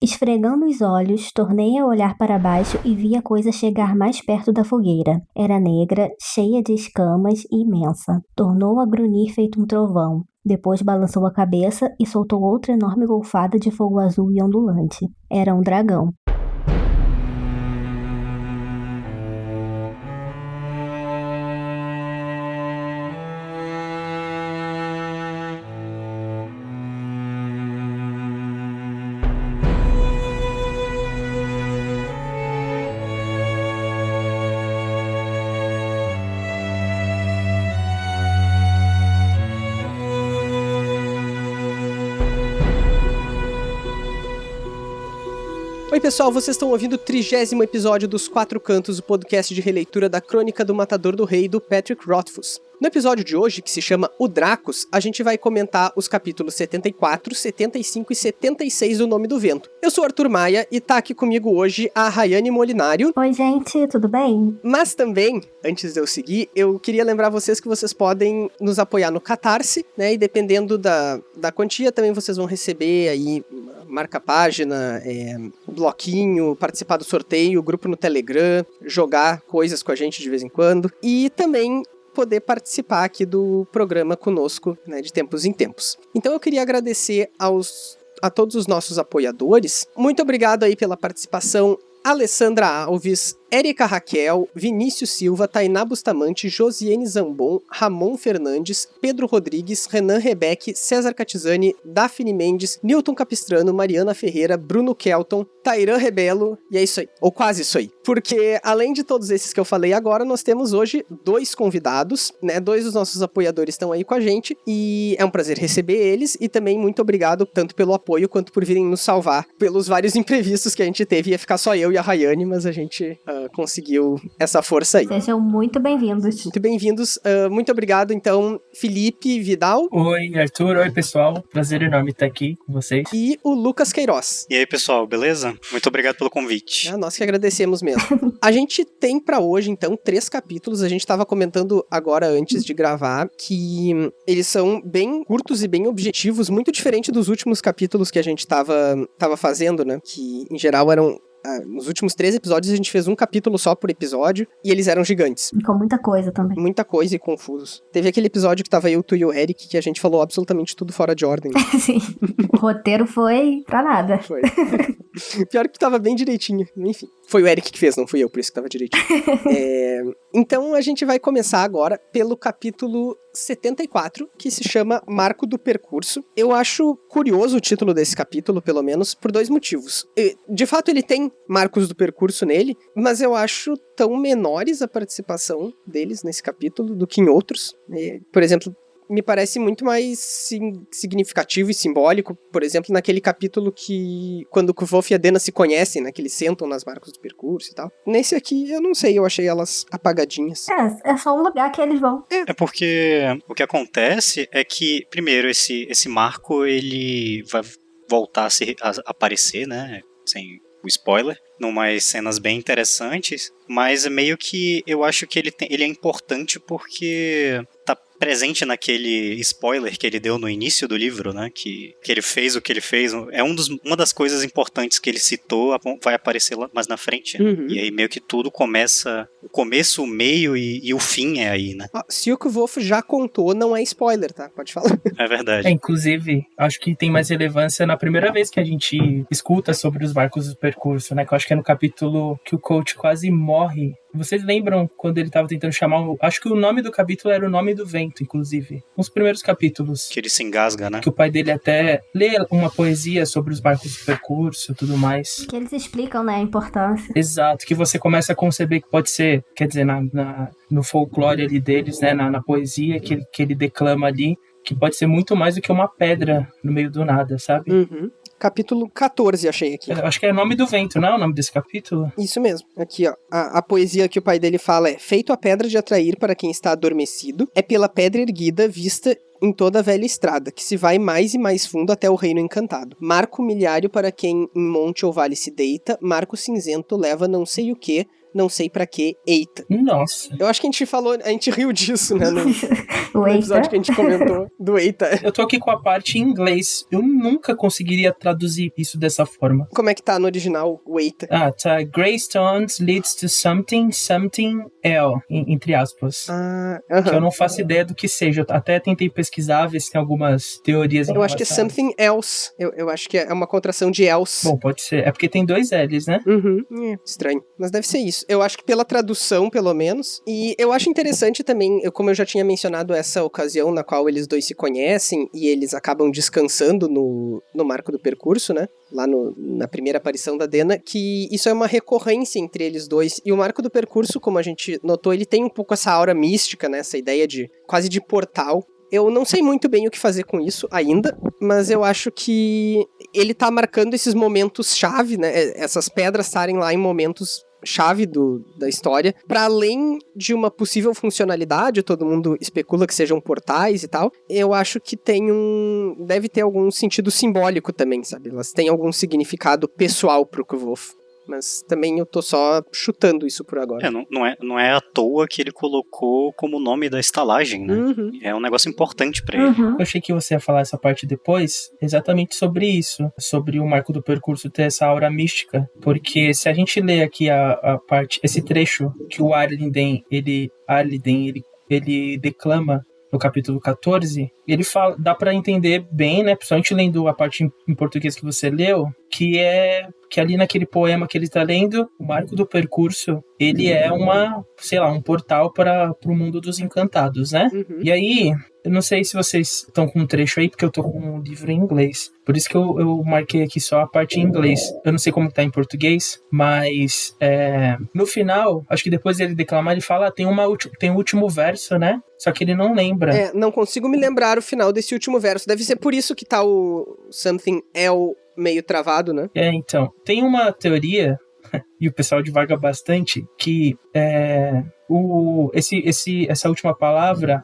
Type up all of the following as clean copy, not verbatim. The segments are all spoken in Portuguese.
Esfregando os olhos, tornei a olhar para baixo e vi a coisa chegar mais perto da fogueira. Era negra, cheia de escamas e imensa. Tornou a grunhir feito um trovão. Depois balançou a cabeça e soltou outra enorme golfada de fogo azul e ondulante. Era um dragão. Oi pessoal, vocês estão ouvindo o 30º episódio dos Quatro Cantos, o podcast de releitura da Crônica do Matador do Rei, do Patrick Rothfuss. No episódio de hoje, que se chama O Dracos, a gente vai comentar os capítulos 74, 75 e 76 do Nome do Vento. Eu sou Arthur Maia e tá aqui comigo hoje a Rayane Molinário. Oi gente, tudo bem? Mas também, antes de eu seguir, eu queria lembrar vocês que vocês podem nos apoiar no Catarse, né? E dependendo da quantia, também vocês vão receber aí marca-página, bloquinho, participar do sorteio, grupo no Telegram, jogar coisas com a gente de vez em quando. E também poder participar aqui do programa conosco, né, de tempos em tempos. Então eu queria agradecer a todos os nossos apoiadores. Muito obrigado aí pela participação. Alessandra Alves, Érica Raquel, Vinícius Silva, Tainá Bustamante, Josiane Zambon, Ramon Fernandes, Pedro Rodrigues, Renan Rebeque, César Catizani, Daphne Mendes, Newton Capistrano, Mariana Ferreira, Bruno Kelton, Tairan Rebelo, e é isso aí, ou quase isso aí. Porque além de todos esses que eu falei agora, nós temos hoje 2 convidados, né? 2 dos nossos apoiadores estão aí com a gente, e é um prazer receber eles, e também muito obrigado tanto pelo apoio quanto por virem nos salvar pelos vários imprevistos que a gente teve. Ia ficar só eu e a Rayane, mas a gente conseguiu essa força aí. Sejam muito bem-vindos. Muito bem-vindos. Muito obrigado, então, Felipe Vidal. Oi, Arthur. Oi, pessoal. Prazer enorme estar aqui com vocês. E o Lucas Queiroz. E aí, pessoal, beleza? Muito obrigado pelo convite. Nós que agradecemos mesmo. A gente tem pra hoje, então, 3 capítulos. A gente tava comentando agora, antes de gravar, que eles são bem curtos e bem objetivos, muito diferente dos últimos capítulos que a gente tava fazendo, né? Que, em geral, eram... nos últimos 3 episódios a gente fez um capítulo só por episódio e eles eram gigantes. E com muita coisa também. Muita coisa e confusos. Teve aquele episódio que tava eu, tu e o Eric, que a gente falou absolutamente tudo fora de ordem. Sim, o roteiro foi pra nada. Foi. Pior que tava bem direitinho, enfim. Foi o Eric que fez, não fui eu, por isso que tava direitinho. Então a gente vai começar agora pelo capítulo 74, que se chama Marco do Percurso. Eu acho curioso o título desse capítulo, pelo menos, por 2 motivos. De fato, ele tem marcos do percurso nele, mas eu acho tão menores a participação deles nesse capítulo do que em outros. Por exemplo, me parece muito mais significativo e simbólico, por exemplo, naquele capítulo que, quando o Kvolf e a Dena se conhecem, né, que eles sentam nas marcas do percurso e tal. Nesse aqui, eu não sei, eu achei elas apagadinhas. É só um lugar que eles vão. É porque o que acontece é que, primeiro, esse marco, ele vai voltar a aparecer, né, sem o spoiler, numas cenas bem interessantes, mas meio que eu acho que ele é importante porque tá presente naquele spoiler que ele deu no início do livro, né, que ele fez o que ele fez, é uma das coisas importantes que ele citou, vai aparecer lá mais na frente, né? E aí meio que tudo começa, o começo, o meio e o fim é aí, né. Se o Kvolf já contou, não é spoiler, tá? Pode falar. É verdade. Inclusive, acho que tem mais relevância na primeira vez que a gente escuta sobre os marcos do percurso, né, que eu acho que é no capítulo que o coach quase morre. Vocês lembram quando ele estava tentando chamar... Acho que o nome do capítulo era o Nome do Vento, inclusive. Nos primeiros capítulos. Que ele se engasga, né? Que o pai dele até lê uma poesia sobre os marcos do percurso e tudo mais. Que eles explicam, né, a importância. Exato, que você começa a conceber que pode ser, quer dizer, no folclore ali deles, né, na poesia que ele declama ali, que pode ser muito mais do que uma pedra no meio do nada, sabe? Capítulo 14, achei aqui. Eu acho que é Nome do Vento, não é o nome desse capítulo? Isso mesmo. Aqui, ó. A poesia que o pai dele fala é: feito a pedra de atrair para quem está adormecido, é pela pedra erguida vista em toda a velha estrada, que se vai mais e mais fundo até o reino encantado. Marco milhário para quem em monte ou vale se deita, marco cinzento leva não sei o que, não sei pra que, eita. Nossa. Eu acho que a gente riu disso, né, no O episódio eita. que a gente comentou do eita. Eu tô aqui com a parte em inglês. Eu nunca conseguiria traduzir isso dessa forma. Como é que tá no original, o eita? Ah, tá. Greystones leads to something else, entre aspas. Que eu não faço ideia do que seja. Eu até tentei pesquisar, ver se tem algumas teorias em Eu acho que é relação a something else. Eu acho que é uma contração de else. Bom, pode ser. É porque tem 2 L's, né? Estranho. Mas deve ser isso. Eu acho que pela tradução, pelo menos. E eu acho interessante também, como eu já tinha mencionado, essa ocasião na qual eles dois se conhecem e eles acabam descansando no marco do percurso, né? Lá na primeira aparição da Dena, que isso é uma recorrência entre eles dois. E o marco do percurso, como a gente notou, ele tem um pouco essa aura mística, né? Essa ideia de quase de portal. Eu não sei muito bem o que fazer com isso ainda, mas eu acho que ele tá marcando esses momentos-chave, né? Essas pedras estarem lá em momentos chave da história, para além de uma possível funcionalidade, todo mundo especula que sejam portais e tal, eu acho que deve ter algum sentido simbólico também, sabe? Elas têm algum significado pessoal pro Kvolf. Mas também eu tô só chutando isso por agora. Não é à toa que ele colocou como nome da estalagem, né? É um negócio importante pra ele. Eu achei que você ia falar essa parte depois, exatamente sobre isso, sobre o marco do percurso ter essa aura mística, porque se a gente lê aqui a parte, esse trecho que o Arliden, ele declama no capítulo 14, ele fala, dá pra entender bem, né, principalmente lendo a parte em português que você leu, que ali naquele poema que ele tá lendo, o marco do percurso, ele é um portal para o mundo dos encantados, né? E aí, eu não sei se vocês estão com um trecho aí, porque eu tô com um livro em inglês. Por isso que eu marquei aqui só a parte em inglês. Eu não sei como tá em português, mas no final, acho que depois dele declamar, ele fala, tem um último verso, né? Só que ele não lembra. Não consigo me lembrar o final desse último verso. Deve ser por isso que tá o something else meio travado, né? Então, tem uma teoria, e o pessoal divaga bastante, que essa última palavra,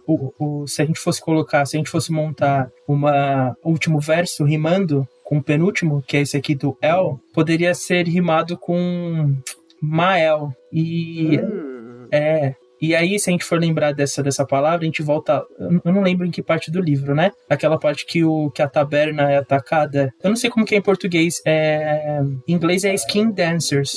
se a gente fosse montar o último verso rimando com o penúltimo, que é esse aqui do El, poderia ser rimado com Mael. E aí, se a gente for lembrar dessa palavra, a gente volta... Eu não lembro em que parte do livro, né? Aquela parte que a taberna é atacada. Eu não sei como que é em português. Em inglês é Skin Dancers.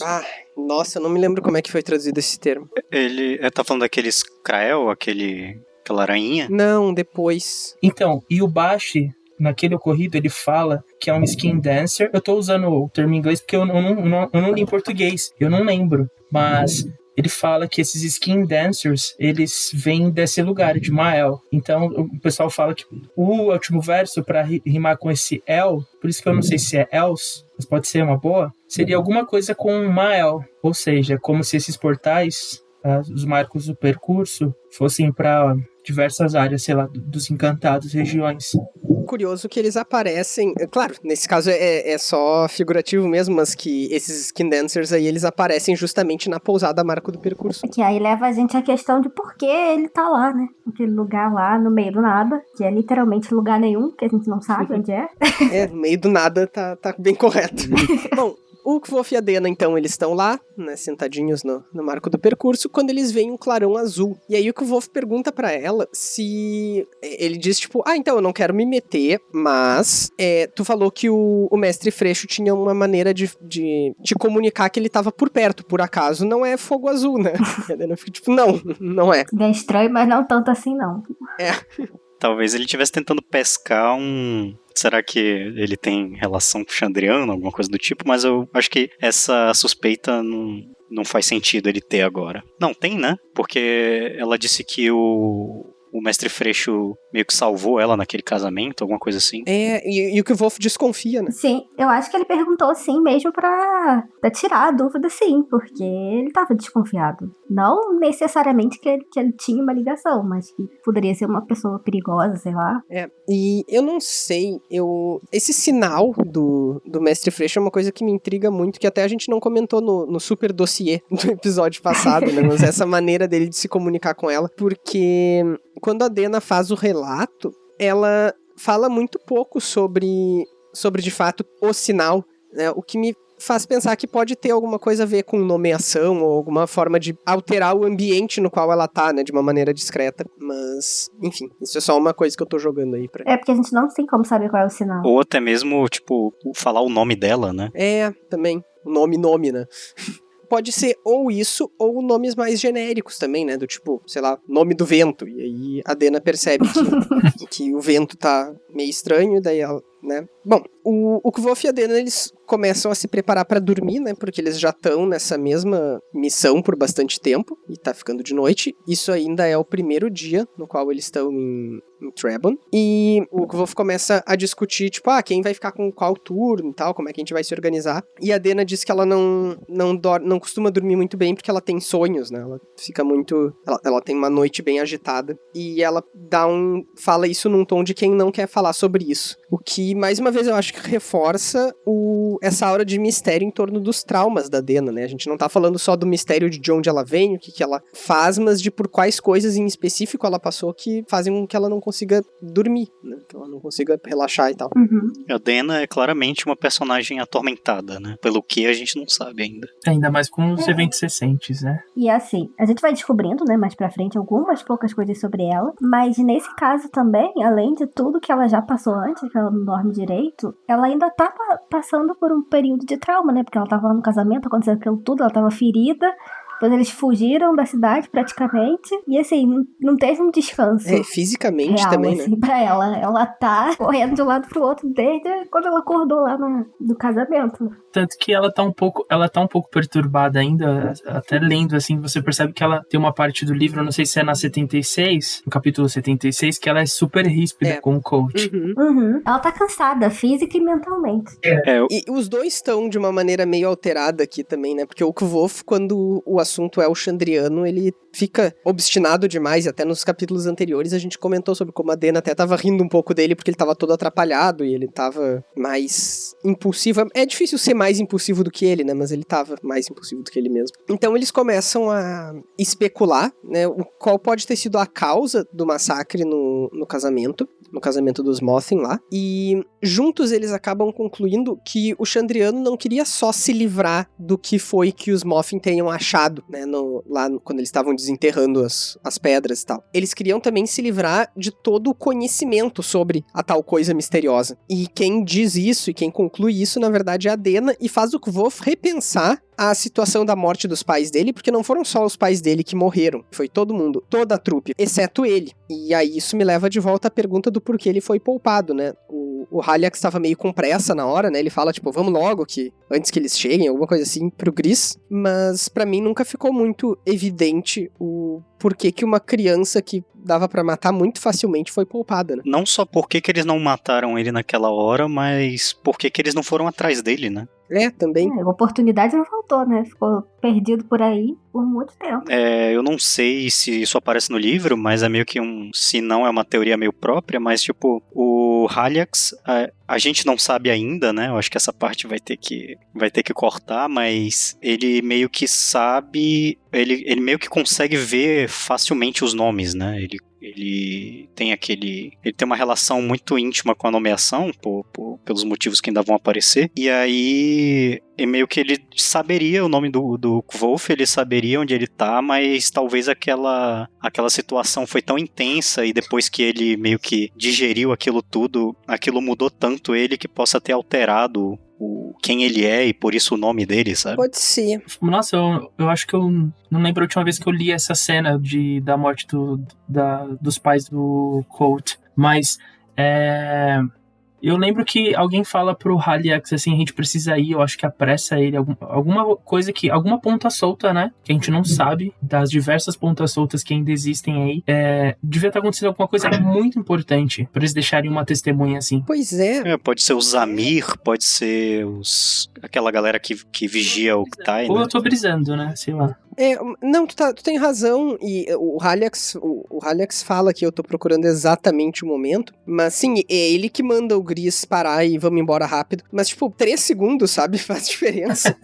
Nossa, eu não me lembro como é que foi traduzido esse termo. Ele tá falando daqueles Krael, aquela aranha? Não, depois. Então, e o Bashi, naquele ocorrido, ele fala que é um Skin Dancer. Eu tô usando o termo em inglês porque eu não li em português. Eu não lembro. Mas... ele fala que esses Skin Dancers, eles vêm desse lugar, de Mael. Então, o pessoal fala que o último verso, para rimar com esse El, por isso que eu não sei se é else, mas pode ser uma boa, seria alguma coisa com Mael. Ou seja, como se esses portais, os marcos do percurso, fossem para diversas áreas, sei lá, dos encantados, regiões. Curioso que eles aparecem, claro, nesse caso é só figurativo mesmo, mas que esses Skin Dancers aí, eles aparecem justamente na pousada Marco do Percurso. Que aí leva a gente à questão de por que ele tá lá, né? Aquele lugar lá no meio do nada, que é literalmente lugar nenhum, que a gente não sabe onde é. No meio do nada tá bem correto. Bom, o Kvolf e a Dena, então, eles estão lá, né, sentadinhos no marco do percurso, quando eles veem um clarão azul. E aí o Kvolf pergunta pra ela se... Ele diz, tipo, então, eu não quero me meter, mas tu falou que o mestre Freixo tinha uma maneira de te comunicar que ele tava por perto, por acaso não é fogo azul, né? E a Dena fica, tipo, não é. É estranho, mas não tanto assim, não. Talvez ele estivesse tentando pescar Será que ele tem relação com o Chandriano, alguma coisa do tipo? Mas eu acho que essa suspeita não faz sentido ele ter agora. Não, tem, né? Porque ela disse que o mestre Freixo meio que salvou ela naquele casamento, alguma coisa assim. E o Kvolf desconfia, né? Sim, eu acho que ele perguntou sim mesmo pra tirar a dúvida, sim, porque ele tava desconfiado. Não necessariamente que ele tinha uma ligação, mas que poderia ser uma pessoa perigosa, sei lá. E eu não sei, esse sinal do mestre Freixo é uma coisa que me intriga muito, que até a gente não comentou no super dossiê do episódio passado, né? Mas essa maneira dele de se comunicar com ela, porque quando a Dena faz o relato, ela fala muito pouco sobre de fato o sinal, né? O que me faz pensar que pode ter alguma coisa a ver com nomeação ou alguma forma de alterar o ambiente no qual ela tá, né, de uma maneira discreta. Mas, enfim, isso é só uma coisa que eu tô jogando aí pra... É porque a gente não tem como saber qual é o sinal. Ou até mesmo, tipo, falar o nome dela, né? É, também. O nome, né? Pode ser ou isso, ou nomes mais genéricos também, né? Do tipo, sei lá, nome do vento. E aí a Dena percebe que o vento tá meio estranho, daí ela, né? Bom, o Kvof e a Dena, eles começam a se preparar pra dormir, né? Porque eles já estão nessa mesma missão por bastante tempo, e tá ficando de noite. Isso ainda é o primeiro dia no qual eles estão em Trebon. E o Kvof começa a discutir, tipo, quem vai ficar com qual turno e tal, como é que a gente vai se organizar. E a Dena diz que ela não costuma dormir muito bem porque ela tem sonhos, né? Ela fica muito... Ela tem uma noite bem agitada. E ela fala isso num tom de quem não quer falar sobre isso. O que, mais uma vez, eu acho que reforça essa aura de mistério em torno dos traumas da Dena, né? A gente não tá falando só do mistério de onde ela vem, o que ela faz, mas de por quais coisas em específico ela passou que fazem com que ela não consiga dormir, né? Que ela não consiga relaxar e tal. Uhum. A Dena é claramente uma personagem atormentada, né? Pelo que a gente não sabe ainda. Ainda mais com os eventos recentes, né? E assim, a gente vai descobrindo, né, mais pra frente, algumas poucas coisas sobre ela, mas nesse caso também, além de tudo que ela já passou antes, que ela não dorme direito, ela ainda tá passando por um período de trauma, né, porque ela tava lá no casamento, aconteceu aquilo tudo, ela tava ferida, depois eles fugiram da cidade praticamente, e assim, não teve um descanso. Fisicamente real, também, assim, né? pra ela. Ela tá correndo de um lado pro outro desde quando ela acordou lá no casamento. Tanto que ela tá um pouco perturbada ainda, até lendo, assim, você percebe que ela tem uma parte do livro, não sei se é na 76, no capítulo 76, que ela é super ríspida com o coach. Uhum. Ela tá cansada, física e mentalmente. E os dois estão de uma maneira meio alterada aqui também, né? Porque o Kvof, quando o assunto é o Chandriano, ele fica obstinado demais, e até nos capítulos anteriores a gente comentou sobre como a Dena até tava rindo um pouco dele, porque ele tava todo atrapalhado, e ele tava mais impulsivo. É difícil ser mais impulsivo do que ele, né? Mas ele tava mais impulsivo do que ele mesmo. Então eles começam a especular, né? Qual pode ter sido a causa do massacre no casamento dos Mothin lá, e juntos eles acabam concluindo que o Chandriano não queria só se livrar do que foi que os Mothin tenham achado, né, quando eles estavam desenterrando as pedras e tal. Eles queriam também se livrar de todo o conhecimento sobre a tal coisa misteriosa. E quem diz isso e quem conclui isso, na verdade, é a Dena, e faz o Kvof repensar a situação da morte dos pais dele, porque não foram só os pais dele que morreram, foi todo mundo, toda a trupe, exceto ele. E aí isso me leva de volta à pergunta do porquê ele foi poupado, né? O Haliax estava meio com pressa na hora, né? Ele fala, tipo, vamos logo, antes que eles cheguem, alguma coisa assim, pro Gris. Mas pra mim nunca ficou muito evidente o porquê que uma criança que dava pra matar muito facilmente foi poupada, né? Não só porque que eles não mataram ele naquela hora, mas porque que eles não foram atrás dele, né? Também. A oportunidade não faltou, né? Ficou perdido por aí por muito tempo. Eu não sei se isso aparece no livro, mas é meio que se não é uma teoria meio própria, mas tipo, o Haliax, a gente não sabe ainda, né? Eu acho que essa parte vai ter que cortar, mas ele meio que sabe, ele meio que consegue ver facilmente os nomes, né? Ele tem uma relação muito íntima com a nomeação, pelos motivos que ainda vão aparecer, e aí meio que ele saberia o nome do Kvof, ele saberia onde ele tá, mas talvez aquela situação foi tão intensa, e depois que ele meio que digeriu aquilo tudo, aquilo mudou tanto ele que possa ter alterado quem ele é e por isso o nome dele, sabe? Pode ser. Nossa, eu acho que eu não lembro a última vez que eu li essa cena da morte dos pais do Colt, mas eu lembro que alguém fala pro Haliax assim, a gente precisa ir, eu acho que apressa ele, alguma coisa alguma ponta solta, né, que a gente não sabe, das diversas pontas soltas que ainda existem aí, devia estar acontecendo alguma coisa muito importante pra eles deixarem uma testemunha assim. Pois é. Pode ser o Zamir, pode ser aquela galera que vigia o Ktai, Ou né? eu tô brisando, né, sei lá. Não, tu tem razão, e o Haliax fala que eu tô procurando exatamente o momento, mas sim, é ele que manda o Gris parar e vamos embora rápido, mas tipo, 3 segundos, sabe, faz diferença.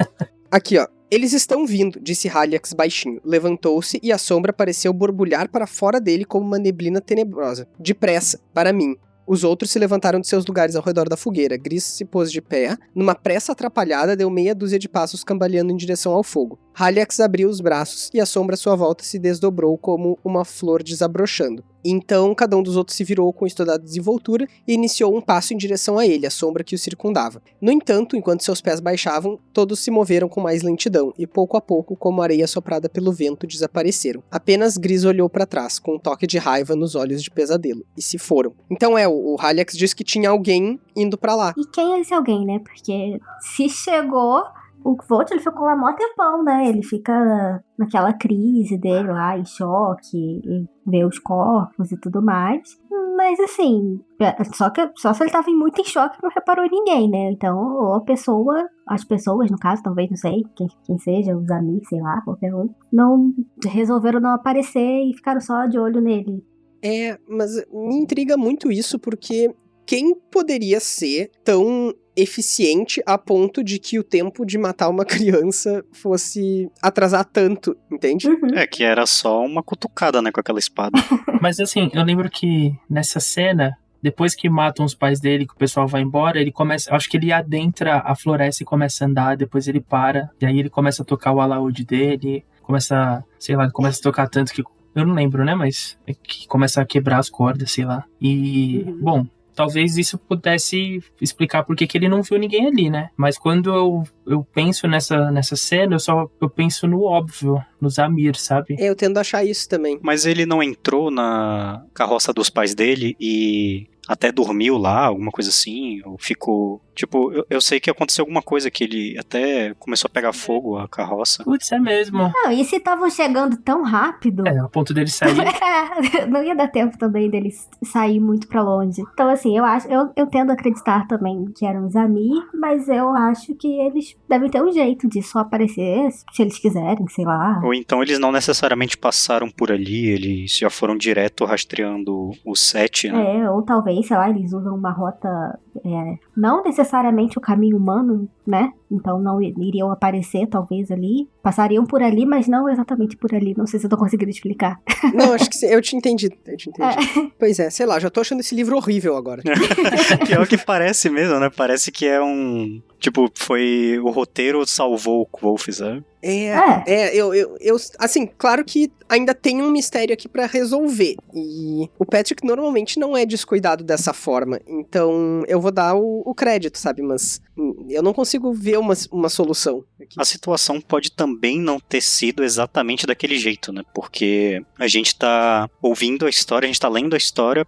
Aqui, ó. Eles estão vindo, disse Haliax baixinho. Levantou-se e a sombra pareceu borbulhar para fora dele como uma neblina tenebrosa. Depressa, para mim. Os outros se levantaram de seus lugares ao redor da fogueira. Gris se pôs de pé. Numa pressa atrapalhada, deu meia dúzia de passos cambaleando em direção ao fogo. Haliax abriu os braços e a sombra à sua volta se desdobrou como uma flor desabrochando. Então, cada um dos outros se virou com estudada desenvoltura e iniciou um passo em direção a ele, a sombra que o circundava. No entanto, enquanto seus pés baixavam, todos se moveram com mais lentidão e, pouco a pouco, como areia soprada pelo vento, desapareceram. Apenas Gris olhou para trás, com um toque de raiva nos olhos de pesadelo, e se foram. Então o Haliax disse que tinha alguém indo para lá. E quem é esse alguém, né? Porque se chegou... O Kvolt, ele ficou lá mó tempão, né? Ele fica naquela crise dele lá, em choque, e vê os corpos e tudo mais. Mas assim, só se ele tava muito em choque não reparou ninguém, né? Então, ou as pessoas, no caso, talvez, não sei, quem seja, os amigos, sei lá, qualquer um, não resolveram não aparecer e ficaram só de olho nele. Mas me intriga muito isso, porque quem poderia ser tão eficiente a ponto de que o tempo de matar uma criança fosse atrasar tanto, entende? Uhum. Que era só uma cutucada, né, com aquela espada. Mas assim, eu lembro que nessa cena, depois que matam os pais dele, que o pessoal vai embora, ele começa, acho que ele adentra a floresta e começa a andar, depois ele para, e aí ele começa a tocar o alaúde dele, ele começa a tocar tanto que, eu não lembro, né, mas que começa a quebrar as cordas, sei lá. E, bom, talvez isso pudesse explicar por que ele não viu ninguém ali, né? Mas quando eu penso nessa cena, eu penso no óbvio, no Zamir, sabe? Eu tendo a achar isso também. Mas ele não entrou na carroça dos pais dele e até dormiu lá, alguma coisa assim, ou ficou... Tipo, eu sei que aconteceu alguma coisa que ele até começou a pegar fogo a carroça. Putz, é mesmo. Não, e se estavam chegando tão rápido... A ponto dele sair... não ia dar tempo também deles sair muito pra longe. Então, assim, eu tendo a acreditar também que eram os Zamir, mas eu acho que eles devem ter um jeito de só aparecer se eles quiserem, sei lá. Ou então eles não necessariamente passaram por ali, eles já foram direto rastreando o set, né? Ou talvez, sei lá, eles usam uma rota... não necessariamente o caminho humano, né? Então não iriam aparecer, talvez, ali. Passariam por ali, mas não exatamente por ali. Não sei se eu tô conseguindo explicar. Não, acho que sim. Eu te entendi. Pois é, sei lá, já tô achando esse livro horrível agora. Pior que parece mesmo, né? Parece que é um... Tipo, foi... O roteiro salvou o Kvolf, sabe? Assim, claro que ainda tem um mistério aqui pra resolver. E o Patrick normalmente não é descuidado dessa forma. Então, eu vou dar o crédito, sabe? Mas eu não consigo ver uma solução aqui. A situação pode também não ter sido exatamente daquele jeito, né? Porque a gente tá ouvindo a história, a gente tá lendo a história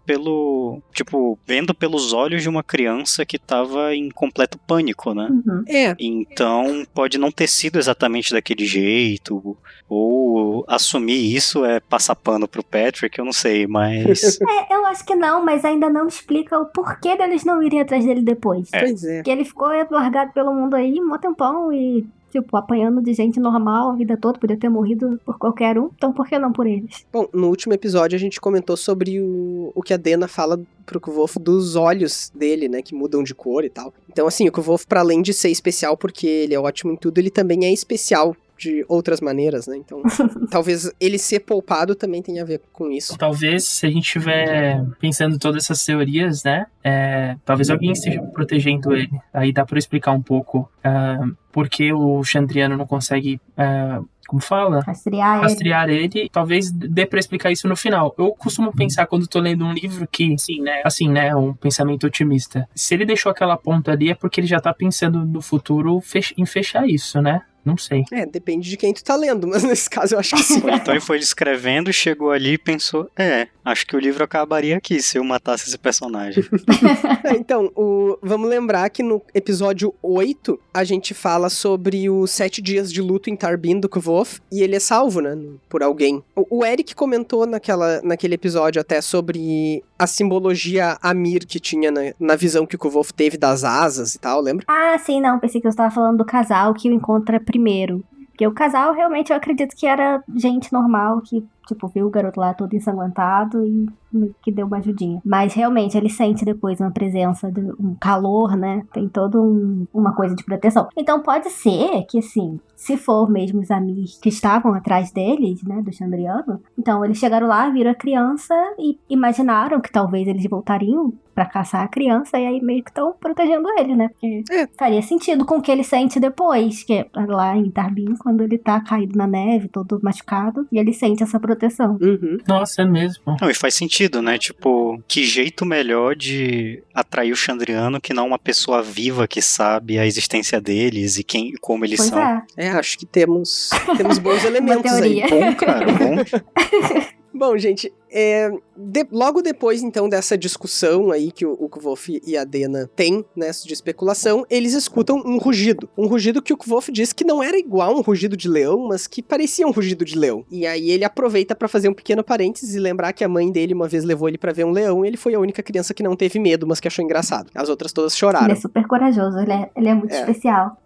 vendo pelos olhos de uma criança que tava em completo pânico, né? Uhum. Então, pode não ter sido exatamente daquele jeito, ou assumir isso é passar pano pro Patrick, eu não sei, mas... Eu acho que não, mas ainda não explica o porquê deles não irem atrás dele depois. Pois é. Que ele ficou largado pelo mundo aí um tempão e... apanhando de gente normal a vida toda, podia ter morrido por qualquer um, então por que não por eles? Bom, no último episódio a gente comentou sobre o que a Dena fala pro Kvolf dos olhos dele, né, que mudam de cor e tal. Então, assim, o Kvolf, pra além de ser especial porque ele é ótimo em tudo, ele também é especial de outras maneiras, né, então talvez ele ser poupado também tenha a ver com isso. Talvez, se a gente estiver pensando em todas essas teorias, né, talvez alguém esteja protegendo ele. Aí dá pra explicar um pouco por que o Chandriano não consegue... como fala? Rastrear ele. Talvez dê pra explicar isso no final. Eu costumo pensar quando tô lendo um livro que, assim, né, um pensamento otimista. Se ele deixou aquela ponta ali é porque ele já tá pensando no futuro em fechar isso, né? Não sei. Depende de quem tu tá lendo, mas nesse caso eu acho que sim. Então ele foi escrevendo, chegou ali e pensou, acho que o livro acabaria aqui se eu matasse esse personagem. Então, vamos lembrar que no episódio 8, a gente fala sobre os 7 dias de luto em Tarbin do Kvolf, e ele é salvo, né, por alguém. O Eric comentou naquele episódio até sobre a simbologia Amir que tinha na visão que o Kvolf teve das asas e tal, lembra? Ah, sim, não, pensei que você estava falando do casal que o encontra primeiro. Porque o casal, realmente, eu acredito que era gente normal, que tipo, viu o garoto lá todo ensanguentado e que deu uma ajudinha. Mas realmente ele sente depois uma presença, um calor, né? Tem toda uma coisa de proteção. Então pode ser que, assim, se for mesmo os amigos que estavam atrás deles, né, do Chandriano, então eles chegaram lá, viram a criança e imaginaram que talvez eles voltariam pra caçar a criança e aí meio que estão protegendo ele, né? Porque faria sentido com o que ele sente depois, que é lá em Tarbin, quando ele tá caído na neve, todo machucado, e ele sente essa proteção. Uhum. Nossa, é mesmo. Não, e faz sentido, né? Tipo, que jeito melhor de atrair o Chandriano que não uma pessoa viva que sabe a existência deles e como eles Pois são. Acho que temos bons elementos aí. Bom, cara, bom. Bom, gente, logo depois, então, dessa discussão aí que o Kvolf e a Dena têm, né, de especulação, eles escutam um rugido. Um rugido que o Kvolf diz que não era igual um rugido de leão, mas que parecia um rugido de leão. E aí ele aproveita pra fazer um pequeno parênteses e lembrar que a mãe dele uma vez levou ele pra ver um leão e ele foi a única criança que não teve medo, mas que achou engraçado. As outras todas choraram. Ele é super corajoso, ele é muito especial.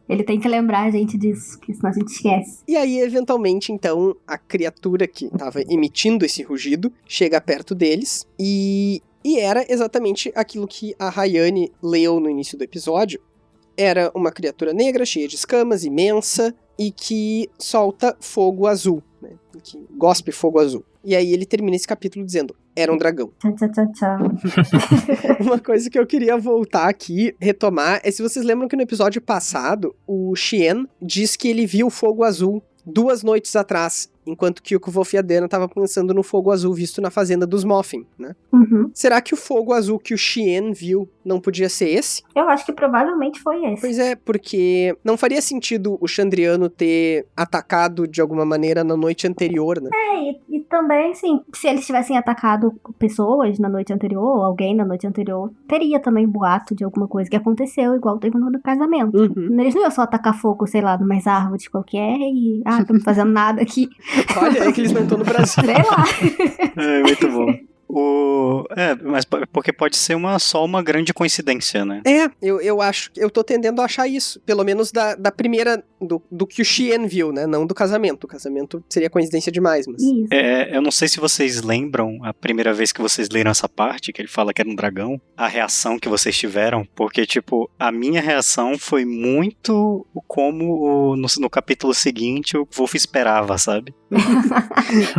Ele tem que lembrar a gente disso, que senão a gente esquece. E aí, eventualmente, então, a criatura que tava emitindo esse rugido chega perto deles e era exatamente aquilo que a Rayane leu no início do episódio. Era uma criatura negra, cheia de escamas, imensa, e que solta fogo azul, né? Que gospe fogo azul. E aí ele termina esse capítulo dizendo, era um dragão. Tchau, tchau, tchau, tchau. Uma coisa que eu queria voltar aqui, retomar, é se vocês lembram que no episódio passado, o Xien diz que ele viu fogo azul 2 noites atrás, enquanto que o Kvolf e a Dena estavam pensando no fogo azul visto na fazenda dos Moffin, né? Uhum. Será que o fogo azul que o Xien viu não podia ser esse? Eu acho que provavelmente foi esse. Pois é, porque não faria sentido o Chandriano ter atacado de alguma maneira na noite anterior, né? E também, assim, se eles tivessem atacado pessoas na noite anterior, alguém na noite anterior, teria também boato de alguma coisa que aconteceu, igual teve no casamento. Uhum. Eles não iam só atacar fogo, sei lá, numas árvores qualquer e, tô não fazendo nada aqui. Olha, é que eles não estão no Brasil. Sei lá. É, muito bom. Mas porque pode ser só uma grande coincidência, né? Eu acho, eu tô tendendo a achar isso. Pelo menos da primeira, do que o Xien viu, né? Não do casamento. O casamento seria coincidência demais, mas... Isso. Eu não sei se vocês lembram a primeira vez que vocês leram essa parte, que ele fala que era um dragão, a reação que vocês tiveram, porque, tipo, a minha reação foi muito como no capítulo seguinte o Wolf esperava, sabe?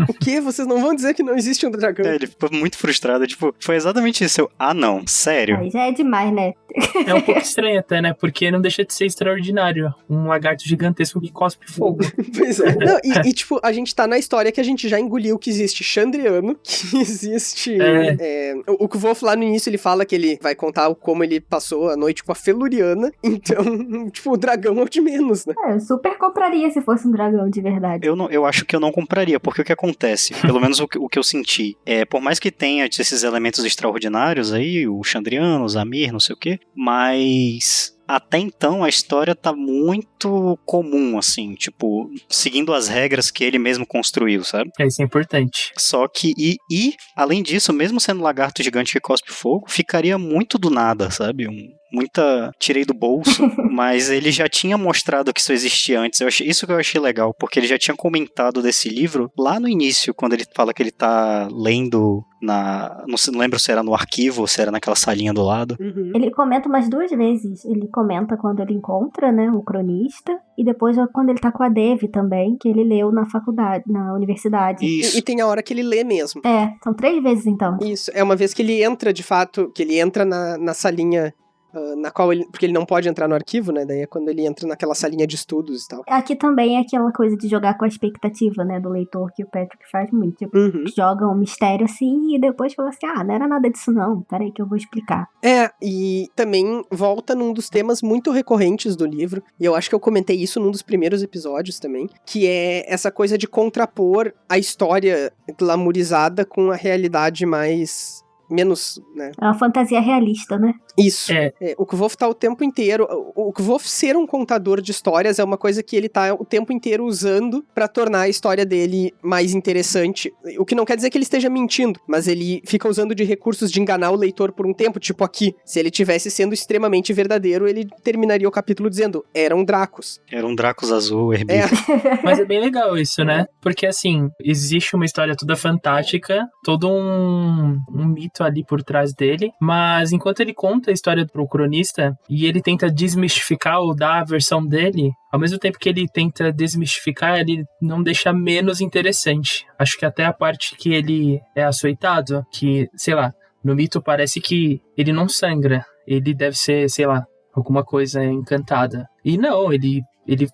O quê? Vocês não vão dizer que não existe um dragão? Ele ficou muito frustrado, tipo, foi exatamente isso. Não, sério? Aí já é demais, né? É um pouco estranho até, né? Porque não deixa de ser extraordinário. Um lagarto gigantesco que cospe fogo. Pois é. Não, tipo, a gente tá na história que a gente já engoliu que existe Chandriano, que existe... o Kvolf lá no início, ele fala que ele vai contar como ele passou a noite com a Feluriana, então, tipo, o dragão é o de menos, né? Eu super compraria se fosse um dragão de verdade. Eu acho que eu não compraria, porque o que acontece, pelo menos o que eu senti, por mais que tenha esses elementos extraordinários aí, o Chandriano, o Zamir, não sei o quê, mas... Até então, a história tá muito comum, assim, tipo, seguindo as regras que ele mesmo construiu, sabe? Isso é importante. Só que, além disso, mesmo sendo um lagarto gigante que cospe fogo, ficaria muito do nada, sabe? Muita tirei do bolso, mas ele já tinha mostrado que isso existia antes. Isso que eu achei legal, porque ele já tinha comentado desse livro lá no início, quando ele fala que ele tá lendo não lembro se era no arquivo ou se era naquela salinha do lado. Uhum. Ele comenta umas 2 vezes. Ele comenta quando ele encontra, né, o cronista, e depois quando ele tá com a Dev também, que ele leu na faculdade, na universidade. Isso. E tem a hora que ele lê mesmo. São 3 vezes então. Isso, é uma vez que ele entra, de fato, que ele entra na salinha... na qual porque ele não pode entrar no arquivo, né? Daí é quando ele entra naquela salinha de estudos e tal. Aqui também é aquela coisa de jogar com a expectativa, né, do leitor, que o Patrick faz muito. Tipo, joga um mistério assim e depois fala assim, não era nada disso não, peraí que eu vou explicar. E também volta num dos temas muito recorrentes do livro, e eu acho que eu comentei isso num dos primeiros episódios também, que é essa coisa de contrapor a história glamourizada com a realidade menos, né? É uma fantasia realista, né? Isso. O Kvolf tá o tempo inteiro... O Kvolf ser um contador de histórias é uma coisa que ele tá o tempo inteiro usando pra tornar a história dele mais interessante. O que não quer dizer que ele esteja mentindo, mas ele fica usando de recursos de enganar o leitor por um tempo, tipo aqui. Se ele tivesse sendo extremamente verdadeiro, ele terminaria o capítulo dizendo, eram Dracos. Era um Dracos azul, herbívoro. Mas é bem legal isso, né? Porque, assim, existe uma história toda fantástica, todo um mito ali por trás dele, mas enquanto ele conta a história pro cronista e ele tenta desmistificar ou dar a versão dele, ao mesmo tempo que ele tenta desmistificar, ele não deixa menos interessante. Acho que até a parte que ele é açoitado, que, sei lá, no mito parece que ele não sangra, ele deve ser, sei lá, alguma coisa encantada. E não, ele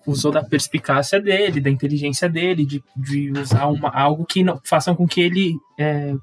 usou da perspicácia dele, da inteligência dele, de usar algo que não façam com que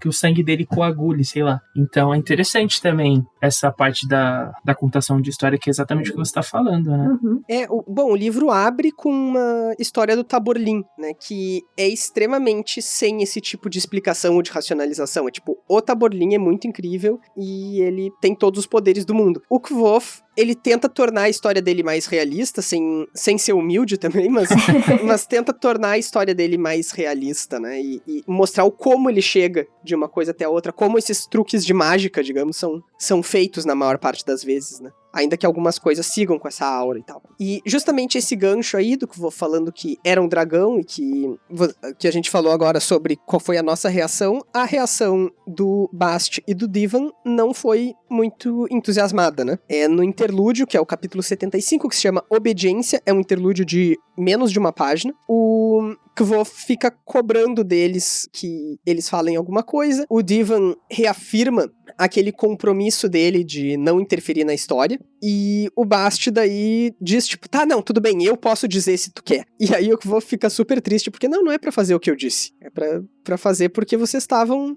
que o sangue dele coagule, sei lá. Então é interessante também essa parte da contação de história, que é exatamente o que você está falando, né? O livro abre com uma história do Taborlin, né, que é extremamente sem esse tipo de explicação ou de racionalização. É tipo, o Taborlin é muito incrível e ele tem todos os poderes do mundo. O Kvolf, ele tenta tornar a história dele mais realista, sem ser humilde também, mas tenta tornar a história dele mais realista, né? E mostrar o como ele chega de uma coisa até a outra, como esses truques de mágica, digamos, são feitos na maior parte das vezes, né? Ainda que algumas coisas sigam com essa aura e tal. E justamente esse gancho aí do que vou falando que era um dragão e que a gente falou agora sobre qual foi a nossa reação, a reação do Bast e do Divan não foi muito entusiasmada, né? No interlúdio, que é o capítulo 75, que se chama Obediência, é um interlúdio de menos de uma página, o Kvolf fica cobrando deles que eles falem alguma coisa, o Divan reafirma aquele compromisso dele de não interferir na história, e o Bast daí diz, tipo, tá, não, tudo bem, eu posso dizer se tu quer. E aí o Kvolf fica super triste, porque não é pra fazer o que eu disse, é pra fazer porque vocês estavam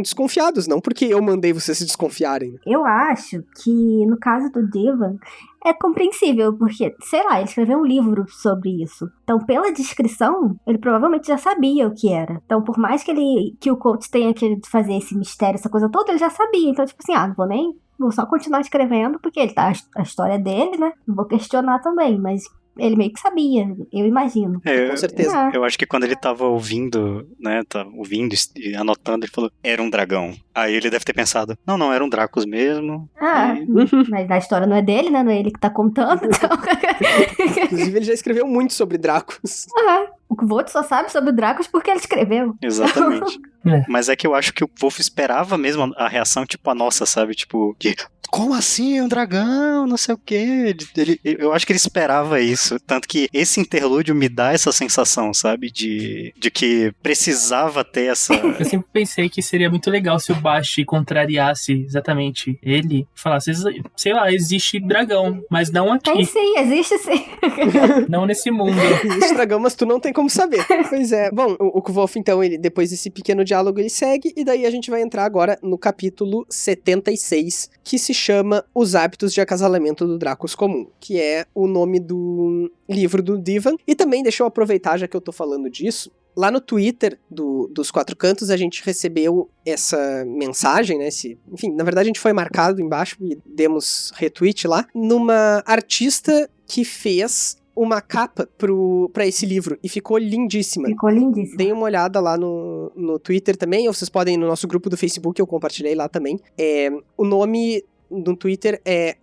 desconfiados, não porque eu mandei vocês se desconfiarem. Eu acho que, no caso do Divan, é compreensível, porque, sei lá, ele escreveu um livro sobre isso. Então, pela descrição, ele provavelmente já sabia o que era. Então, por mais que o Coates tenha querido fazer esse mistério, essa coisa toda, ele já sabia. Então, tipo assim, vou só continuar escrevendo, porque ele tá a história dele, né? Não vou questionar também, mas ele meio que sabia, eu imagino. Com certeza. Eu acho que quando ele tava ouvindo, né, ouvindo e anotando, ele falou, era um dragão. Aí ele deve ter pensado, não, eram Dracos mesmo. Mas a história não é dele, né, não é ele que tá contando, então... Inclusive ele já escreveu muito sobre Dracos. O Kvolf só sabe sobre Dracos porque ele escreveu. Exatamente. Mas é que eu acho que o Wolf esperava mesmo a reação, tipo a nossa, sabe? Tipo, como assim? Um dragão? Não sei o quê. Eu acho que ele esperava isso. Tanto que esse interlúdio me dá essa sensação, sabe? De que precisava ter essa... Eu sempre pensei que seria muito legal se o Bast contrariasse exatamente ele. Falasse, sei lá, existe dragão, mas não aqui. Tem sim, existe sim. Não nesse mundo. Existe dragão, mas tu não tem como saber. Pois é. Bom, o Kvolf, então, ele, depois desse pequeno diálogo, ele segue. E daí a gente vai entrar agora no capítulo 76, que se chama Os Hábitos de Acasalamento do Dracos Comum, que é o nome do livro do Divan. E também, deixa eu aproveitar, já que eu tô falando disso, lá no Twitter dos Quatro Cantos a gente recebeu essa mensagem, né? Enfim, na verdade a gente foi marcado embaixo e demos retweet lá, numa artista que fez uma capa pra esse livro e ficou lindíssima. Deem uma olhada lá no Twitter também, ou vocês podem ir no nosso grupo do Facebook, eu compartilhei lá também. O nome no Twitter é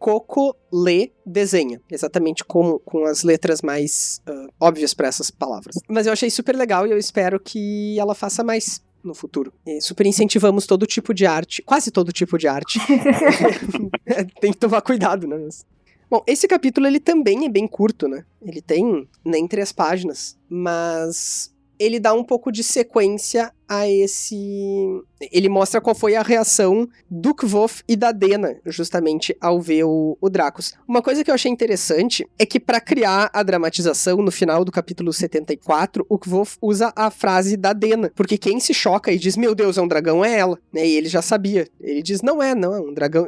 @cocoledesenha, exatamente com as letras mais óbvias para essas palavras. Mas eu achei super legal e eu espero que ela faça mais no futuro. E super incentivamos todo tipo de arte, quase todo tipo de arte. Tem que tomar cuidado, né? Bom, esse capítulo ele também é bem curto, né? Ele tem nem 3 páginas, mas ele dá um pouco de sequência a esse... Ele mostra qual foi a reação do Kvolf e da Dena, justamente, ao ver o Dracos. Uma coisa que eu achei interessante é que, para criar a dramatização, no final do capítulo 74, o Kvolf usa a frase da Dena, porque quem se choca e diz, meu Deus, é um dragão, é ela, né? E ele já sabia. Ele diz, não,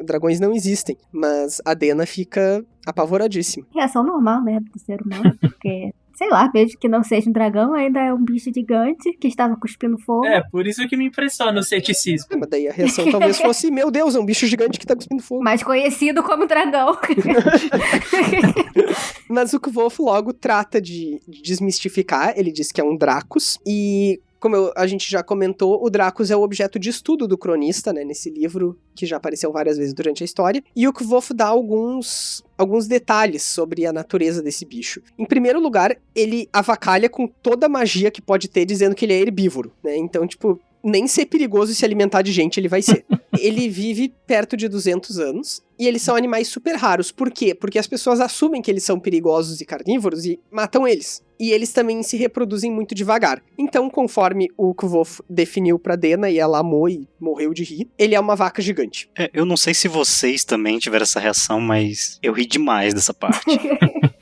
dragões não existem. Mas a Dena fica apavoradíssimo. Reação normal, né, do ser humano, porque... Sei lá, vejo que não seja um dragão, ainda é um bicho gigante que estava cuspindo fogo. Por isso que me impressiona o ceticismo. Mas daí a reação talvez fosse, meu Deus, é um bicho gigante que tá cuspindo fogo. Mais conhecido como dragão. Mas o Kvolf logo trata de desmistificar, ele diz que é um Dracos, e... Como a gente já comentou, o Dracos é o objeto de estudo do cronista, né, nesse livro que já apareceu várias vezes durante a história, e o Kvolf dá alguns detalhes sobre a natureza desse bicho. Em primeiro lugar, ele avacalha com toda a magia que pode ter, dizendo que ele é herbívoro, né, então, tipo, nem ser perigoso se alimentar de gente ele vai ser. Ele vive perto de 200 anos, e eles são animais super raros. Por quê? Porque as pessoas assumem que eles são perigosos e carnívoros e matam eles. E eles também se reproduzem muito devagar. Então, conforme o Kvolf definiu pra Dena, e ela amou e morreu de rir, ele é uma vaca gigante. Eu não sei se vocês também tiveram essa reação, mas eu ri demais dessa parte.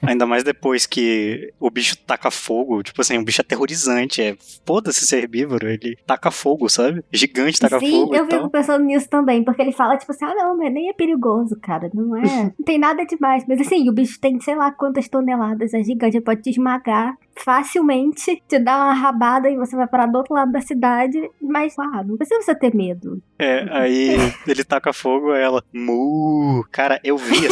Ainda mais depois que o bicho taca fogo, tipo assim, um bicho aterrorizante, foda-se ser herbívoro, ele taca fogo, sabe? Gigante taca Sim, fogo eu e tal. fico pensando nisso também, porque ele fala, tipo assim, não, mas nem é perigoso, cara, não tem nada demais. Mas assim, o bicho tem sei lá quantas toneladas, é gigante, ele pode te esmagar facilmente, te dar uma rabada e você vai parar do outro lado da cidade, mas, não precisa você ter medo. Aí ele taca fogo, aí ela, mu. Cara, eu vi a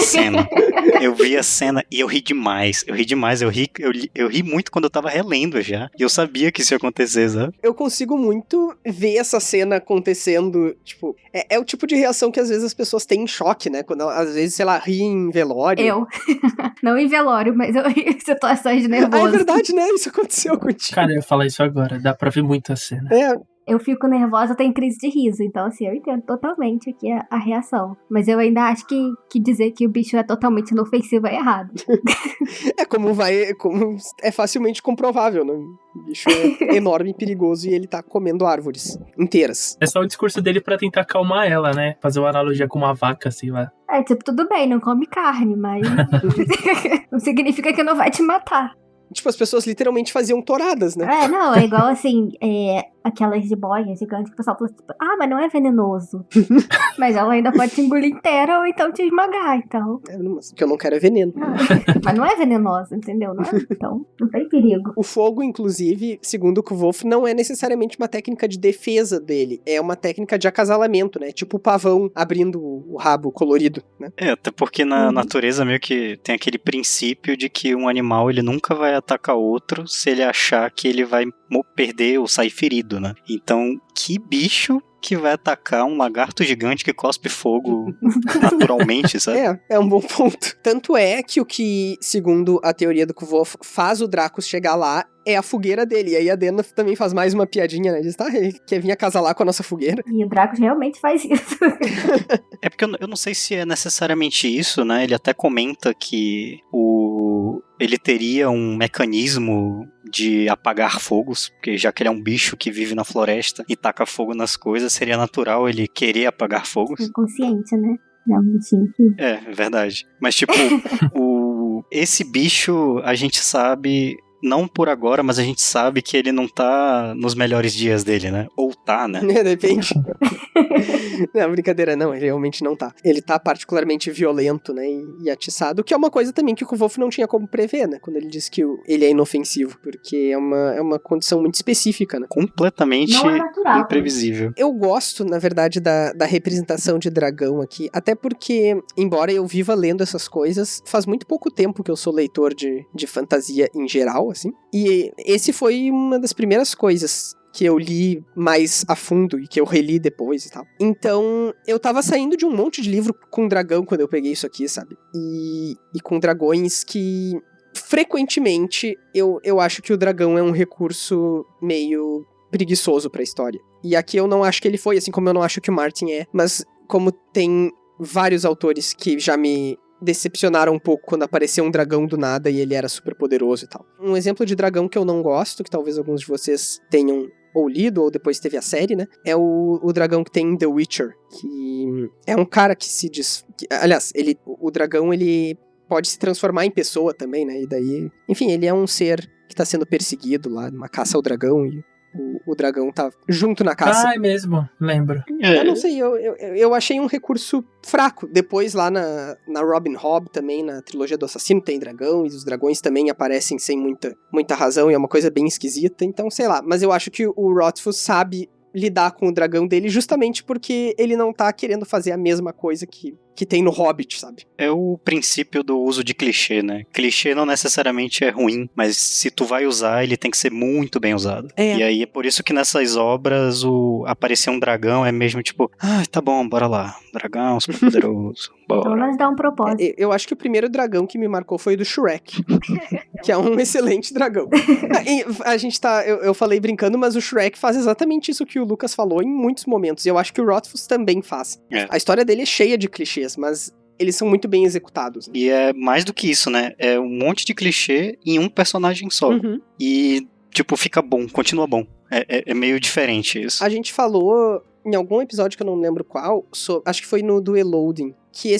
cena e eu ri demais, eu ri muito quando eu tava relendo já, e eu sabia que isso ia acontecer, sabe? Eu consigo muito ver essa cena acontecendo, tipo, é o tipo de reação que às vezes as pessoas têm em choque, né, quando às vezes, sei lá, ri em velório. Eu, não em velório, mas eu ri em situações de nervoso. É verdade, né, isso aconteceu contigo. Cara, eu ia falar isso agora, dá pra ver muito a cena. Eu fico nervosa, eu tenho crise de riso. Então, assim, eu entendo totalmente aqui a reação. Mas eu ainda acho que dizer que o bicho é totalmente inofensivo é errado. Como é facilmente comprovável, né? O bicho é enorme e perigoso e ele tá comendo árvores inteiras. É só o discurso dele pra tentar acalmar ela, né? Fazer uma analogia com uma vaca, assim, lá. Tipo, tudo bem, não come carne, mas não significa que não vai te matar. Tipo, as pessoas literalmente faziam touradas, né? Não, é igual assim, aquelas jiboias gigantes que o pessoal fala tipo, mas não é venenoso. Mas ela ainda pode te engolir inteira ou então te esmagar, então. Mas o que eu não quero é veneno. Mas não é venenoso, entendeu? Não é? Então, não tem perigo. O fogo, inclusive, segundo o Kvolf, não é necessariamente uma técnica de defesa dele. É uma técnica de acasalamento, né? Tipo o pavão abrindo o rabo colorido, né? Até porque na natureza meio que tem aquele princípio de que um animal, ele nunca vai atacar outro se ele achar que ele vai perder ou sair ferido, né? Então, que bicho que vai atacar um lagarto gigante que cospe fogo naturalmente, sabe? É um bom ponto. Tanto é que o que, segundo a teoria do Kvolf, faz o Dracos chegar lá é a fogueira dele. E aí a Dena também faz mais uma piadinha, né? Diz, ele quer vir acasalar com a nossa fogueira. E o Dracos realmente faz isso. É porque eu não sei se é necessariamente isso, né? Ele até comenta que ele teria um mecanismo de apagar fogos, porque já que ele é um bicho que vive na floresta e taca fogo nas coisas, seria natural ele querer apagar fogos. Inconsciente, né? É um bichinho que... É verdade. Mas tipo, esse bicho a gente sabe... Não por agora, mas a gente sabe que ele não tá nos melhores dias dele, né? Ou tá, né? Depende. Não, brincadeira, não, ele realmente não tá. Ele tá particularmente violento, né, e atiçado, que é uma coisa também que o Kvolf não tinha como prever, né, quando ele disse que ele é inofensivo, porque é uma condição muito específica, né. Completamente natural, imprevisível. Eu gosto, na verdade, da representação de dragão aqui, até porque, embora eu viva lendo essas coisas, faz muito pouco tempo que eu sou leitor de fantasia em geral, assim, e esse foi uma das primeiras coisas que eu li mais a fundo e que eu reli depois e tal. Então, eu tava saindo de um monte de livro com dragão quando eu peguei isso aqui, sabe? E com dragões que, frequentemente, eu acho que o dragão é um recurso meio preguiçoso pra história. E aqui eu não acho que ele foi, assim como eu não acho que o Martin é, mas como tem vários autores que já me decepcionaram um pouco quando apareceu um dragão do nada e ele era super poderoso e tal. Um exemplo de dragão que eu não gosto, que talvez alguns de vocês tenham ou lido, ou depois teve a série, né? É o dragão que tem em The Witcher, que é um cara que se diz... aliás, o dragão, ele pode se transformar em pessoa também, né? E daí... enfim, ele é um ser que tá sendo perseguido lá, numa caça ao dragão, e o dragão tá junto na caça. Ah, é mesmo, lembro. Eu não sei, eu achei um recurso fraco. Depois lá na Robin Hood também, na trilogia do assassino, tem dragão, e os dragões também aparecem sem muita razão, e é uma coisa bem esquisita, então sei lá. Mas eu acho que o Rothfuss sabe lidar com o dragão dele justamente porque ele não tá querendo fazer a mesma coisa que tem no Hobbit, sabe? É o princípio do uso de clichê, né? Clichê não necessariamente é ruim, mas se tu vai usar, ele tem que ser muito bem usado. E aí é por isso que nessas obras aparecer um dragão é mesmo tipo, tá bom, bora lá. Dragão, super poderoso. Pelo Bora. menos dá um propósito. Eu acho que o primeiro dragão que me marcou foi o do Shrek, que é um excelente dragão. A gente tá, eu falei brincando, mas o Shrek faz exatamente isso que o Lucas falou em muitos momentos, e eu acho que o Rothfuss também faz. A história dele é cheia de clichês, mas eles são muito bem executados. E é mais do que isso, né? É um monte de clichê em um personagem só. Uhum. E, tipo, fica bom, continua bom. É meio diferente isso. A gente falou em algum episódio que eu não lembro qual, acho que foi no do Eloding, que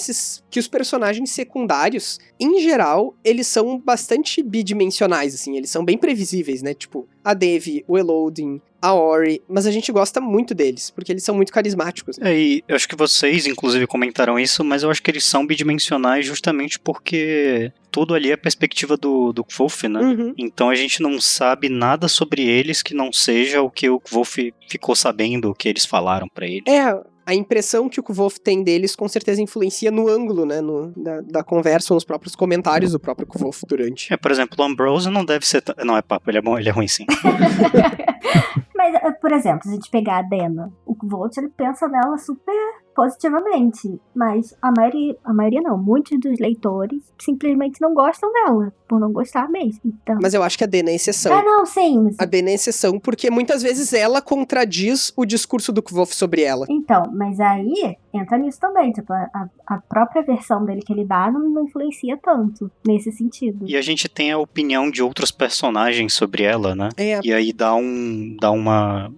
os personagens secundários, em geral, eles são bastante bidimensionais, assim, eles são bem previsíveis, né? Tipo, a Devi, o Eloding, a Ori, mas a gente gosta muito deles, porque eles são muito carismáticos. E eu acho que vocês, inclusive, comentaram isso, mas eu acho que eles são bidimensionais justamente porque tudo ali é a perspectiva do Kvolf, né? Uhum. Então a gente não sabe nada sobre eles que não seja o que o Kvolf ficou sabendo, o que eles falaram pra ele. A impressão que o Kvolf tem deles com certeza influencia no ângulo, né, da conversa, ou nos próprios comentários do próprio Kvolf durante. Por exemplo, o Ambrose não deve ser... Não, é papo, ele é bom, ele é ruim sim. Mas, por exemplo, se a gente pegar a Dena, o Kvolt, ele pensa nela super positivamente, mas a maioria não, muitos dos leitores simplesmente não gostam dela, por não gostar mesmo. Então... Mas eu acho que a Dena é exceção. não, sim. Mas... A Dena é exceção porque muitas vezes ela contradiz o discurso do Kvolf sobre ela. Então, mas aí entra nisso também, tipo, a própria versão dele que ele dá não influencia tanto nesse sentido. E a gente tem a opinião de outros personagens sobre ela, né? E aí dá uma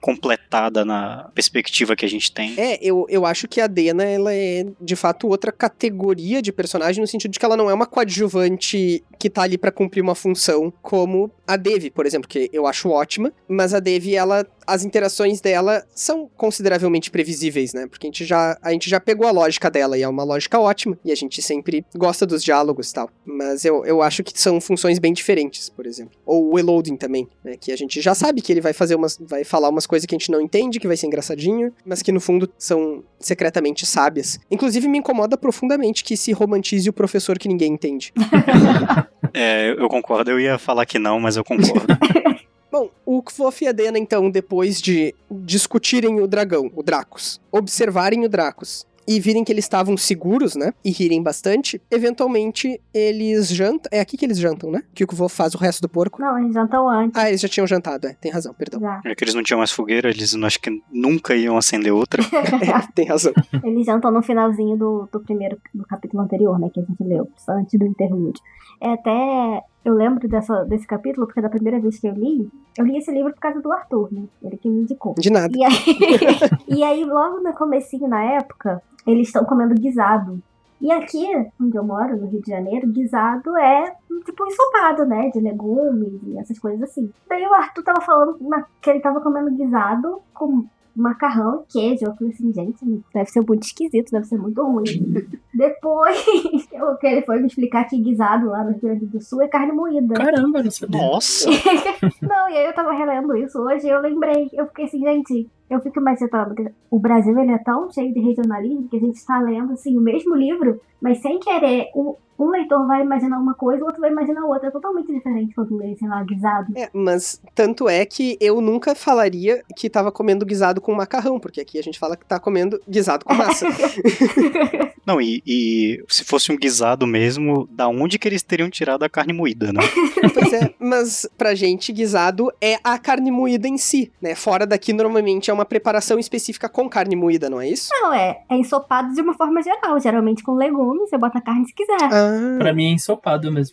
completada na perspectiva que a gente tem. Eu acho que a Dena, ela é, de fato, outra categoria de personagem, no sentido de que ela não é uma coadjuvante que tá ali pra cumprir uma função, como a Devi, por exemplo, que eu acho ótima, mas a Devi, as interações dela são consideravelmente previsíveis, né? Porque a gente já pegou a lógica dela, e é uma lógica ótima, e a gente sempre gosta dos diálogos e tal. Mas eu acho que são funções bem diferentes, por exemplo. Ou o Eloding também, né? Que a gente já sabe que ele vai falar umas coisas que a gente não entende, que vai ser engraçadinho, mas que no fundo são secretamente sábias. Inclusive me incomoda profundamente que se romantize o professor que ninguém entende. Eu concordo, eu ia falar que não, mas eu concordo. Bom, o Kvolf e a Dena, então, depois de discutirem o dragão, o Dracos, observarem o Dracos, e virem que eles estavam seguros, né, e rirem bastante, eventualmente eles jantam, é aqui que eles jantam, né, que o Kvolf faz o resto do porco. Não, eles jantam antes. Eles já tinham jantado, tem razão, perdão. Já. É que eles não tinham mais fogueira, eles acho que nunca iam acender outra. Tem razão. Eles jantam no finalzinho do capítulo anterior, né, que a gente leu, antes do interlúdio. Eu lembro desse capítulo, porque da primeira vez que eu li esse livro por causa do Arthur, né? Ele que me indicou. De nada. E aí, logo no comecinho, na época, eles estão comendo guisado. E aqui, onde eu moro, no Rio de Janeiro, guisado é tipo um ensopado, né? De legumes e essas coisas assim. Daí o Arthur tava falando que ele tava comendo guisado com macarrão e queijo. Eu falei assim, gente, deve ser muito esquisito, deve ser muito ruim. Depois, que ele foi me explicar que guisado lá no Rio Grande do Sul é carne moída. Caramba, não sabia. Nossa! Não, e aí eu tava relendo isso hoje e eu lembrei. Eu fiquei assim, gente, eu fico imaginando, o Brasil ele é tão cheio de regionalismo que a gente tá lendo assim, o mesmo livro, mas sem querer, um leitor vai imaginar uma coisa, o outro vai imaginar outra. É totalmente diferente quando lê, sei lá, guisado. Mas tanto é que eu nunca falaria que tava comendo guisado com macarrão, porque aqui a gente fala que tá comendo guisado com massa. Não, e se fosse um guisado mesmo, da onde que eles teriam tirado a carne moída, né? Pois é, mas pra gente, guisado é a carne moída em si, né? Fora daqui, normalmente é uma preparação específica com carne moída, não é isso? Não, é ensopado de uma forma geral, geralmente com legumes, você bota a carne se quiser. Pra mim é ensopado mesmo.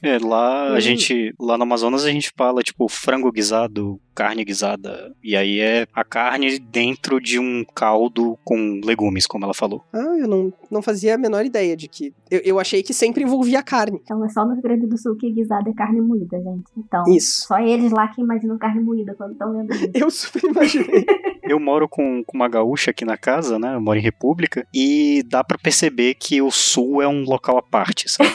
Lá no Amazonas a gente fala, tipo, frango guisado, carne guisada. E aí é a carne dentro de um caldo com legumes, como ela falou. Ah, eu não fazia a menor ideia de que... Eu achei que sempre envolvia carne. Então é só no Rio Grande do Sul que guisado é carne moída, gente. Então, Isso. só eles lá que imaginam carne moída quando estão lendo isso. Eu super imaginei. Eu moro com uma gaúcha aqui na casa, né? Eu moro em República. E dá pra perceber que o Sul é um local à parte, sabe?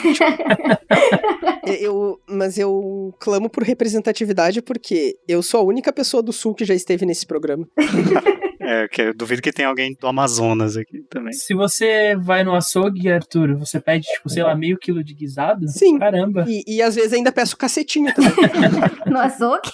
Mas eu clamo por representatividade porque eu sou a única pessoa do Sul que já esteve nesse programa. Que eu duvido que tenha alguém do Amazonas aqui também. Se você vai no açougue, Arthur, você pede, tipo, sei lá, meio quilo de guisado? Sim. Caramba. E às vezes ainda peço cacetinho também. No açougue?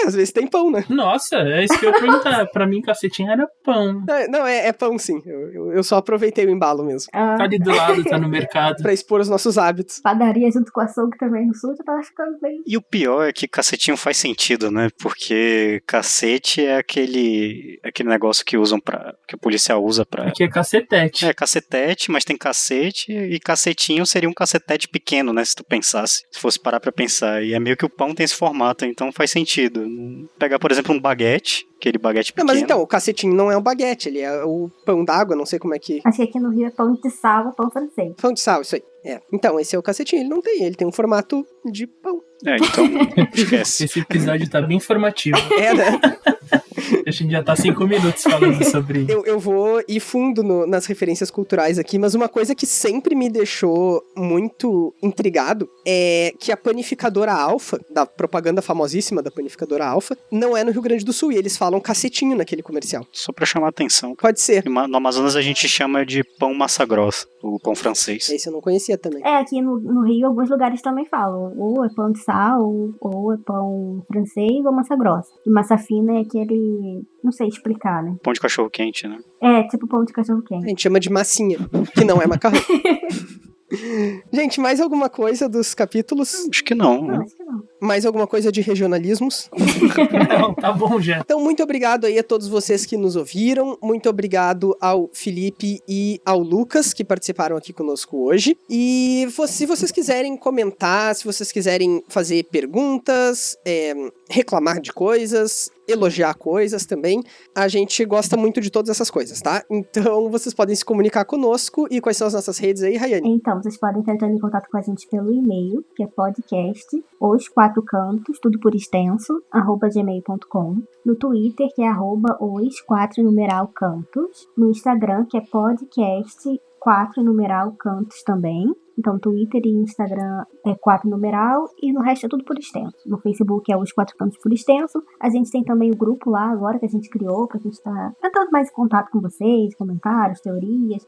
Às vezes tem pão, né? Nossa, é isso que eu ia perguntar. Pra mim, cacetinho era pão. Não, é pão sim. Eu só aproveitei o embalo mesmo. Tá ali do lado, tá no mercado. Pra expor os nossos hábitos. Padaria junto com açougue também no sul, já tava ficando bem. E o pior é que cacetinho faz sentido, né? Porque cacete é aquele negócio que usam que o policial usa pra... Aqui é cacetete. É, cacetete, mas tem cacete, e cacetinho seria um cacetete pequeno, né? Se tu pensasse, se fosse parar pra pensar. E é meio que o pão tem esse formato, então faz sentido. Pegar, por exemplo, um baguete, aquele baguete pequeno. Não, mas então, o cacetinho não é um baguete, ele é o pão d'água, não sei como é que... Acho que aqui no Rio é pão de sal ou pão francês. Pão de sal, isso aí. Então, esse é o cacetinho, ele tem um formato de pão. Então, esquece. Esse episódio tá bem informativo. Né? A gente já tá 5 minutos falando sobre... Eu vou ir fundo nas referências culturais aqui, mas uma coisa que sempre me deixou muito intrigado é que a panificadora Alfa, da propaganda famosíssima da panificadora Alfa, não é no Rio Grande do Sul, e eles falam cacetinho naquele comercial. Só pra chamar a atenção. Pode ser. No Amazonas a gente chama de pão massa grossa, o pão francês. Esse eu não conhecia também. Aqui no Rio alguns lugares também falam. Ou é pão de sal, ou é pão francês, ou massa grossa. E massa fina é aquele... Não sei explicar, né? Pão de cachorro quente, né? Tipo pão de cachorro quente. A gente chama de massinha, que não é macarrão. Gente, mais alguma coisa dos capítulos? Acho que não, né? Acho que não. Mais alguma coisa de regionalismos? Não, tá bom já. Então, muito obrigado aí a todos vocês que nos ouviram. Muito obrigado ao Felipe e ao Lucas, que participaram aqui conosco hoje. E se vocês quiserem comentar, se vocês quiserem fazer perguntas, reclamar de coisas, elogiar coisas também, a gente gosta muito de todas essas coisas, tá? Então, vocês podem se comunicar conosco. E quais são as nossas redes aí, Rayane? Então, vocês podem estar entrando em contato com a gente pelo e-mail, que é podcast, os 4 cantos, tudo por extenso, @gmail.com. No Twitter, que é @os 4 numeral cantos. No Instagram, que é podcast 4 numeral cantos também. Então, Twitter e Instagram é 4 numeral e no resto é tudo por extenso. No Facebook é os 4 cantos por extenso. A gente tem também o grupo lá agora que a gente criou, pra gente estar entrando mais em contato com vocês, comentários, teorias,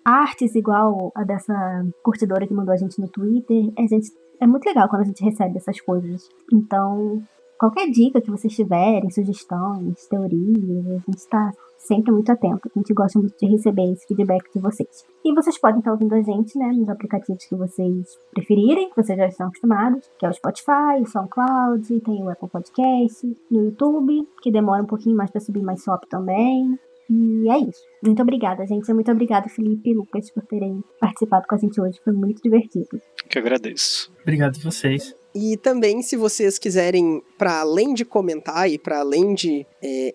artes igual a dessa curtidora que mandou a gente no Twitter. É muito legal quando a gente recebe essas coisas. Então, qualquer dica que vocês tiverem, sugestões, teorias, a gente está sempre muito atento. A gente gosta muito de receber esse feedback de vocês. E vocês podem estar ouvindo a gente, né, nos aplicativos que vocês preferirem, que vocês já estão acostumados, que é o Spotify, o SoundCloud, tem o Apple Podcast, no YouTube, que demora um pouquinho mais para subir, mais sobe também. E é isso. Muito obrigada, gente. Muito obrigada, Felipe e Lucas, por terem participado com a gente hoje. Foi muito divertido. Que eu agradeço. Obrigado a vocês. E também, se vocês quiserem, para além de comentar e para além de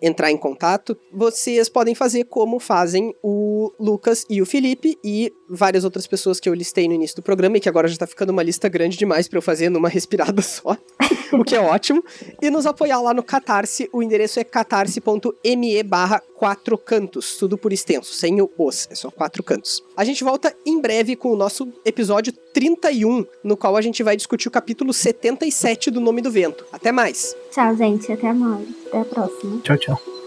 entrar em contato, vocês podem fazer como fazem o Lucas e o Felipe e várias outras pessoas que eu listei no início do programa e que agora já tá ficando uma lista grande demais para eu fazer numa respirada só, o que é ótimo. E nos apoiar lá no Catarse, o endereço é catarse.me/4 cantos, tudo por extenso, sem o os, é só 4 cantos. A gente volta em breve com o nosso episódio 31, no qual a gente vai discutir o capítulo 77 do Nome do Vento. Até mais! Tchau, gente. Até mais. Até a próxima. Tchau, tchau.